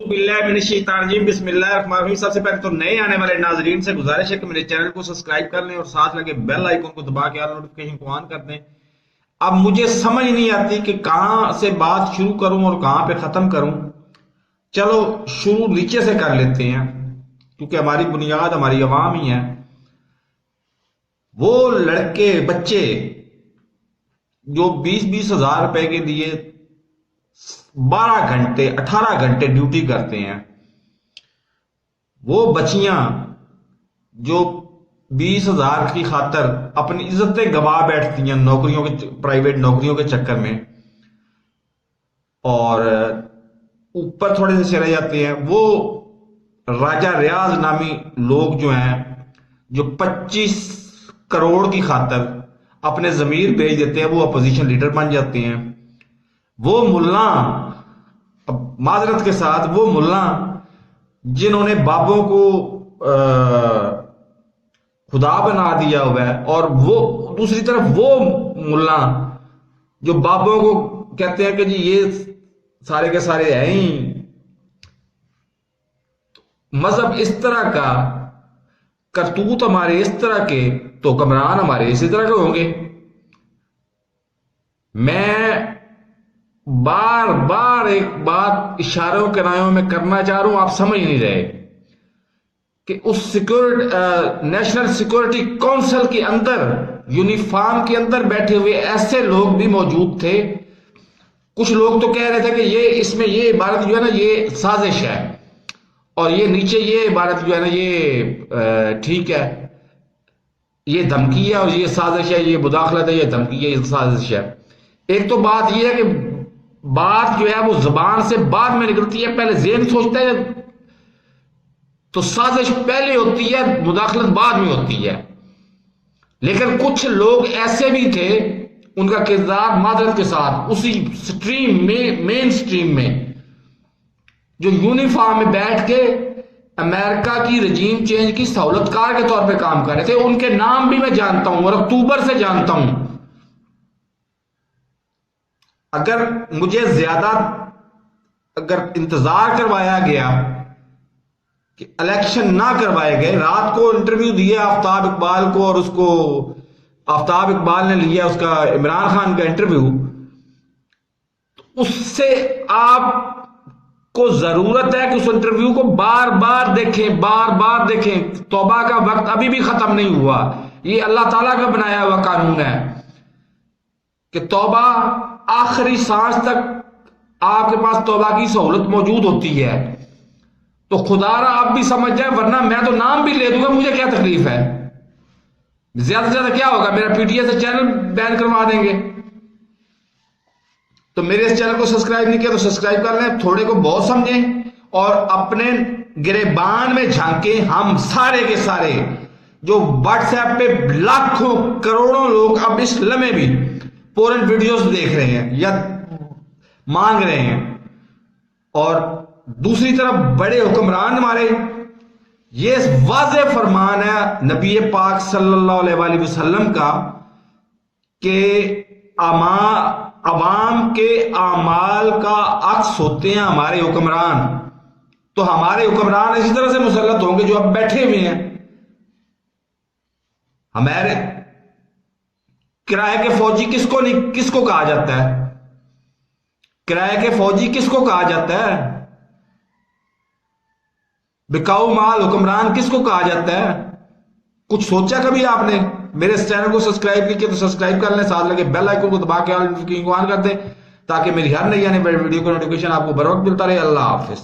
بسم اللہ الرحمن الرحیم۔ سب سے پہلے تو نئے آنے والے ناظرین سے گزارش ہے کہ میرے چینل کو سبسکرائب کر لیں اور ساتھ لگے بیل آئیکن کو دبا کے آل نوٹیفیکیشن کو آن کر دیں۔ اب مجھے سمجھ نہیں آتی کہ کہاں سے بات شروع کروں اور کہاں پہ ختم کروں۔ چلو شروع نیچے سے کر لیتے ہیں کیونکہ ہماری بنیاد ہماری عوام ہی ہے۔ وہ لڑکے بچے جو 20-20 ہزار روپے کے لیے 12 گھنٹے 18 گھنٹے ڈیوٹی کرتے ہیں، وہ بچیاں جو 20 ہزار کی خاطر اپنی عزتیں گوا بیٹھتی ہیں نوکریوں کے پرائیویٹ نوکریوں کے چکر میں، اور اوپر تھوڑے سے چلے جاتے ہیں۔ وہ راجہ ریاض نامی لوگ جو ہیں جو 25 کروڑ کی خاطر اپنے ضمیر بیچ دیتے ہیں، وہ اپوزیشن لیڈر بن جاتے ہیں۔ وہ ملا، معذرت کے ساتھ، وہ ملا جنہوں نے بابوں کو خدا بنا دیا ہوا ہے، اور وہ دوسری طرف وہ ملا جو بابوں کو کہتے ہیں کہ جی یہ سارے کے سارے ہیں ہی۔ مذہب اس طرح کا، کرتوت ہمارے اس طرح کے، تو حکمران ہمارے اسی طرح کے ہوں گے۔ میں بار بار ایک بات اشاروں کنایوں میں کرنا چاہ رہا ہوں، آپ سمجھ نہیں رہے کہ اس نیشنل سیکورٹی کونسل کے اندر یونیفارم کے اندر بیٹھے ہوئے ایسے لوگ بھی موجود تھے۔ کچھ لوگ تو کہہ رہے تھے کہ یہ اس میں یہ عبارت جو ہے نا یہ سازش ہے، اور یہ نیچے یہ عبارت جو ہے نا یہ ٹھیک ہے، یہ دھمکی ہے اور یہ سازش ہے، یہ مداخلت ہے، یہ دھمکی ہے، یہ سازش ہے۔ ایک تو بات یہ ہے کہ بات جو ہے وہ زبان سے بعد میں نکلتی ہے، پہلے ذہن سوچتا ہے تو سازش پہلے ہوتی ہے، مداخلت بعد میں ہوتی ہے۔ لیکن کچھ لوگ ایسے بھی تھے، ان کا کردار معذرت کے ساتھ اسی سٹریم میں، مین سٹریم میں، جو یونیفارم میں بیٹھ کے امریکہ کی رجیم چینج کی سہولت کار کے طور پہ کام کر رہے تھے۔ ان کے نام بھی میں جانتا ہوں اور اکتوبر سے جانتا ہوں۔ اگر مجھے زیادہ انتظار کروایا گیا کہ الیکشن نہ کروائے گئے، رات کو انٹرویو دیا آفتاب اقبال کو، اور اس کو آفتاب اقبال نے لیا اس کا عمران خان کا انٹرویو، اس سے آپ کو ضرورت ہے کہ اس انٹرویو کو بار بار دیکھیں، بار بار دیکھیں۔ توبہ کا وقت ابھی بھی ختم نہیں ہوا، یہ اللہ تعالیٰ کا بنایا ہوا قانون ہے کہ توبہ آخری سانس تک آپ کے پاس توبہ کی سہولت موجود ہوتی ہے۔ تو خدا را آپ بھی سمجھ جائیں، ورنہ میں تو نام بھی لے دوں گا، مجھے کیا تکلیف ہے؟ زیادہ سے زیادہ کیا ہوگا، میرا پی ٹی اے سے چینل بین کروا دیں گے۔ تو میرے اس چینل کو سبسکرائب نہیں کیا تو سبسکرائب کر لیں، تھوڑے کو بہت سمجھیں اور اپنے گریبان میں جھانکیں۔ ہم سارے کے سارے جو واٹس ایپ پہ لاکھوں کروڑوں لوگ اب اس لمحے بھی پورن ویڈیوز دیکھ رہے ہیں یا مانگ رہے ہیں، اور دوسری طرف بڑے حکمران ہمارے، یہ واضح فرمان ہے نبی پاک صلی اللہ علیہ وآلہ وسلم کا کہ عوام کے اعمال کا عکس ہوتے ہیں ہمارے حکمران۔ تو ہمارے حکمران اسی طرح سے مسلط ہوں گے جو اب بیٹھے ہوئے ہیں۔ ہمارے کرائے کے فوجی کس کو کہا جاتا ہے؟ کرائے کے فوجی کس کو کہا جاتا ہے؟ بکاؤ مال حکمران کس کو کہا جاتا ہے؟ کچھ سوچا کبھی آپ نے؟ میرے اس چینل کو سبسکرائب نہیں کیا تو سبسکرائب کر لیں، ساتھ لگے بیل آئیکن کو دبا کے آل نوٹیفیکیشن کو آن کر دیں تاکہ میری ہر نئی آنے والی ویڈیو کا نوٹیفیکیشن آپ کو بر وقت ملتا رہے۔ اللہ حافظ۔